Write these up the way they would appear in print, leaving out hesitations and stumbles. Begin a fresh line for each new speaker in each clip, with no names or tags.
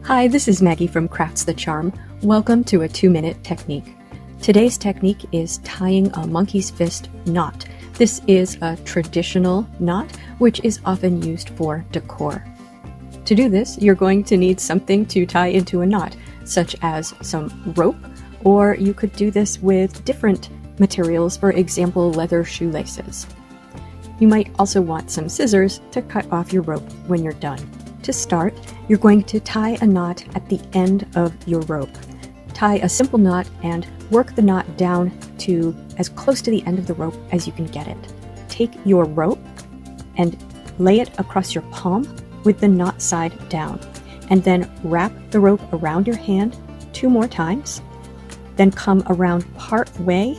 Hi, this is Maggie from Crafts the Charm. Welcome to a 2-minute technique. Today's technique is tying a monkey's fist knot. This is a traditional knot, which is often used for decor. To do this, you're going to need something to tie into a knot, such as some rope, or you could do this with different materials, for example, leather shoelaces. You might also want some scissors to cut off your rope when you're done. To start, you're going to tie a knot at the end of your rope. Tie a simple knot and work the knot down to as close to the end of the rope as you can get it. Take your rope and lay it across your palm with the knot side down, and then wrap the rope around your hand 2 more times. Then come around part way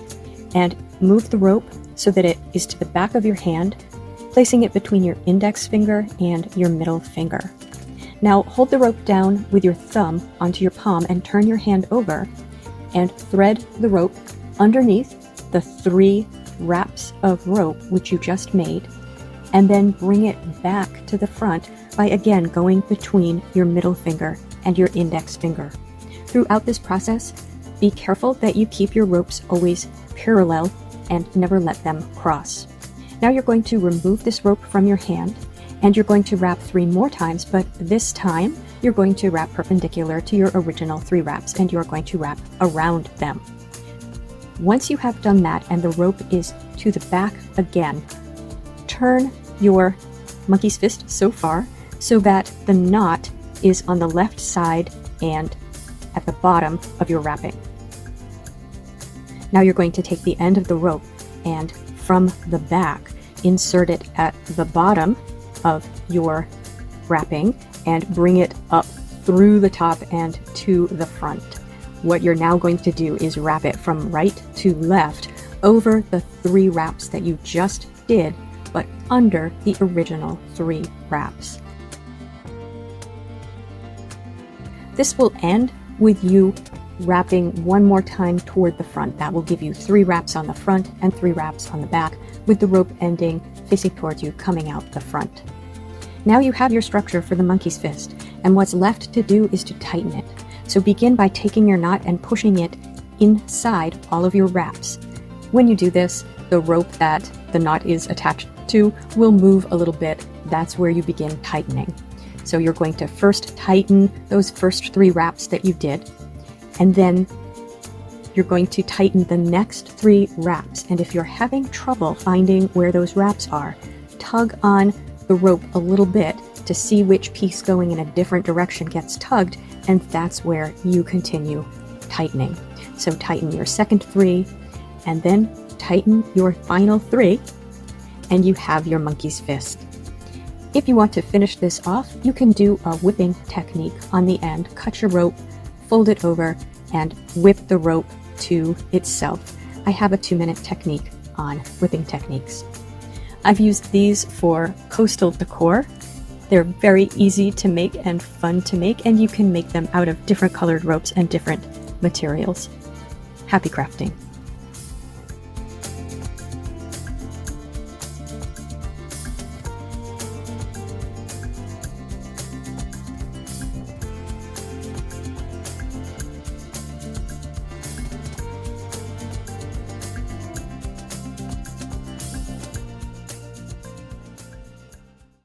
and move the rope so that it is to the back of your hand, placing it between your index finger and your middle finger. Now hold the rope down with your thumb onto your palm and turn your hand over and thread the rope underneath the 3 wraps of rope which you just made, and then bring it back to the front by again going between your middle finger and your index finger. Throughout this process, be careful that you keep your ropes always parallel and never let them cross. Now you're going to remove this rope from your hand, and you're going to wrap 3 more times, but this time you're going to wrap perpendicular to your original 3 wraps, and you're going to wrap around them. Once you have done that and the rope is to the back again, turn your monkey's fist so far so that the knot is on the left side and at the bottom of your wrapping. Now you're going to take the end of the rope and from the back, insert it at the bottom of your wrapping and bring it up through the top and to the front. What you're now going to do is wrap it from right to left over the 3 wraps that you just did, but under the original 3 wraps. This will end with you wrapping 1 more time toward the front. That will give you 3 wraps on the front and 3 wraps on the back, with the rope ending facing towards you, coming out the front. Now you have your structure for the monkey's fist, and what's left to do is to tighten it. So begin by taking your knot and pushing it inside all of your wraps. When you do this, the rope that the knot is attached to will move a little bit. That's where you begin tightening. So you're going to first tighten those first 3 wraps that you did, and then you're going to tighten the next 3 wraps. And if you're having trouble finding where those wraps are, tug on the rope a little bit to see which piece going in a different direction gets tugged, and that's where you continue tightening. So tighten your second 3, and then tighten your final 3, and you have your monkey's fist. If you want to finish this off, you can do a whipping technique on the end. Cut your rope, fold it over, and whip the rope to itself. I have a 2-minute technique on whipping techniques. I've used these for coastal decor. They're very easy to make and fun to make, and you can make them out of different colored ropes and different materials. Happy crafting!